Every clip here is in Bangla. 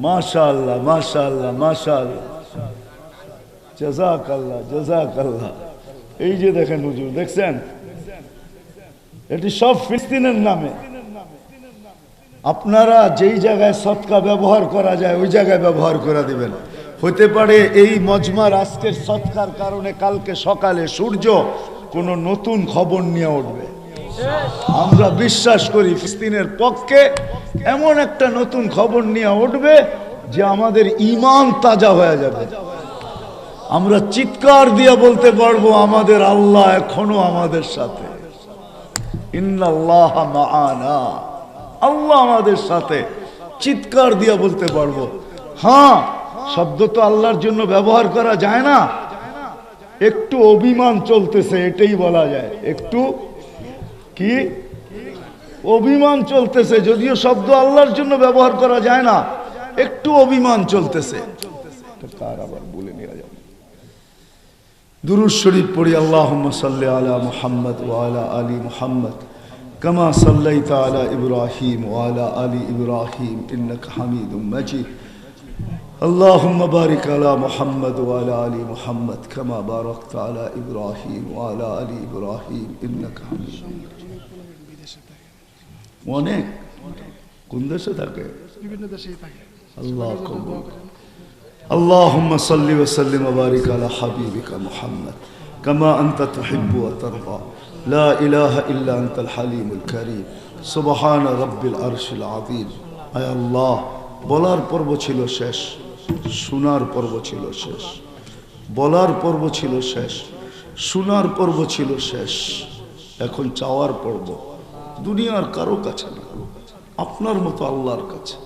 মাশাআল্লাহ মাশাআল্লাহ মাশাআল্লাহ, জাযাকাল্লাহ জাযাকাল্লাহ। এই যে দেখেন হুজুর, দেখছেন এটি সব ফিলিস্তিনের নামে। আপনারা যেই জায়গায় সদকা ব্যবহার করা যায় ওই জায়গায় ব্যবহার করে দিবেন। হতে পারে এই মজমার আজকের সদকার কারণে কালকে সকালে সূর্য কোনো নতুন খবর নিয়ে উঠবে। আমরা বিশ্বাস করি ফিলিস্তিনের পক্ষে এমন একটা নতুন খবর নিয়ে উঠবে যে আমাদের ঈমান তাজা হয়ে যাবে। আমরা চিৎকার দিয়ে বলতে পারবো আমাদের আল্লাহ এখনো আমাদের সাথে। ইন্নাল্লাহা মাআনা, আল্লাহ আমাদের সাথে, চিৎকার দিয়ে বলতে পারবো। হ্যাঁ, শব্দ তো আল্লাহর জন্য ব্যবহার করা যায় না, একটু অভিমান চলতেছে এটাই বলা যায়। একটু কি অভিমান চলতেছে, যদিও শব্দ আল্লাহর জন্য ব্যবহার করা যায় না, একটু অভিমান চলতেছে। কার আবার বলে নেওয়া যাবে। দুরূদ শরীফ পড়ি। আল্লাহুম্মা সাল্লি আলা মুহাম্মদ ওয়া আলা আলি মুহাম্মদ কামা সাল্লাইতা আলা ইব্রাহিম ওয়া আলা আলি ইব্রাহিম ইন্নাকা হামিদুম মাজিদ। আল্লাহুম্মা বারিক আলা মুহাম্মদ ওয়া আলা আলি মুহাম্মদ কামা বারাকতা আলা ইব্রাহিম ওয়া আলা আলি ইব্রাহিম ইন্নাকা হামিদুম মাজিদ। অনেক কোন দেশে থাকে? বিভিন্ন দেশেই থাকে। আল্লাহ কবুল। اللهم صل وسلم وبارك على حبيبك محمد كما أنت تحب وترضى لا إله إلا أنت الحليم الكريم سبحان رب العرش العظيم। আয় আল্লাহ, বলার পর্ব ছিল শেষ, শোনার পর্ব ছিল শেষ। বলার পর্ব ছিল শেষ, শোনার পর্ব ছিল শেষ, এখন চাওয়ার পর্ব। দুনিয়ার কারো কাছে না, আপনার মতো আল্লাহর কাছে,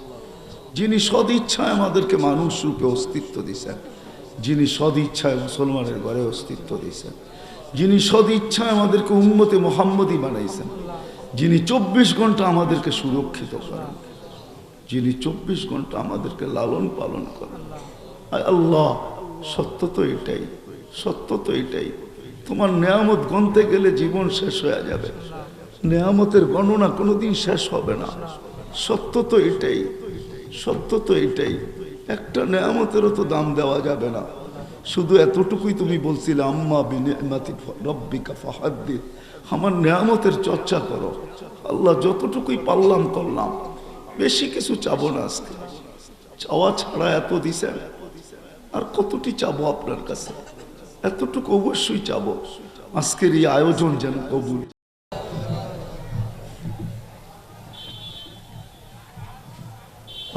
যিনি সদিচ্ছায় আমাদেরকে মানুষ রূপে অস্তিত্ব দিয়েছেন, যিনি সদিচ্ছায় মুসলমানের ঘরে অস্তিত্ব দিয়েছেন, যিনি সদিচ্ছায় আমাদেরকে উম্মতে মুহাম্মদী বানাইছেন, যিনি 24 ঘন্টা আমাদেরকে সুরক্ষিত করেন, যিনি 24 ঘন্টা আমাদেরকে লালন পালন করেন। আয় আল্লাহ, সত্য তো এটাই, সত্য তো এটাই। তোমার নেয়ামত গণতে গেলে জীবন শেষ হয়ে যাবে, নেয়ামতের গণনা কোনোদিন শেষ হবে না। সত্য তো এটাই, সত্য তো এটাই। একটা নেয়ামতেরও তো দাম দেওয়া যাবে না। শুধু এতটুকুই তুমি বলছিলে, আম্মা বিনিআমাতি রাব্বিকা ফাহাদ্দিস, আমার নেয়ামতের চর্চা করো। আল্লাহ যতটুকুই পারলাম করলাম, বেশি কিছু চাবো না। আজকে চাওয়া ছাড়া এত দিছেন, আর কতটি চাবো আপনার কাছে? এতটুকু অবশ্যই চাবো। আজকের এই আয়োজন যেন কবুল।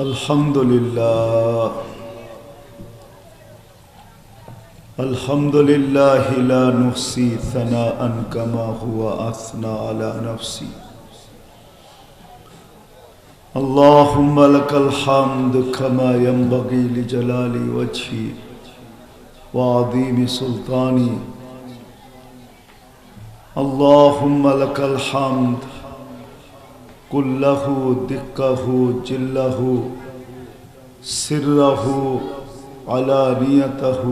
আলহামদুলিল্লাহ আলহামদুলিল্লাহি লা নুহসি সানাআন কামা হুয়া আসনা আলা নাফসি। আল্লাহুম্মা লাকাল হামদু কামা ইয়ানবাগি লিজালালি ওয়াজহি ওয়া আযীমি সুলতানি। আল্লাহুম্মা লাকাল হামদ কুল্লাহু দিক্কাহু জিল্লাহু সিররাহু আলানিয়াতাহু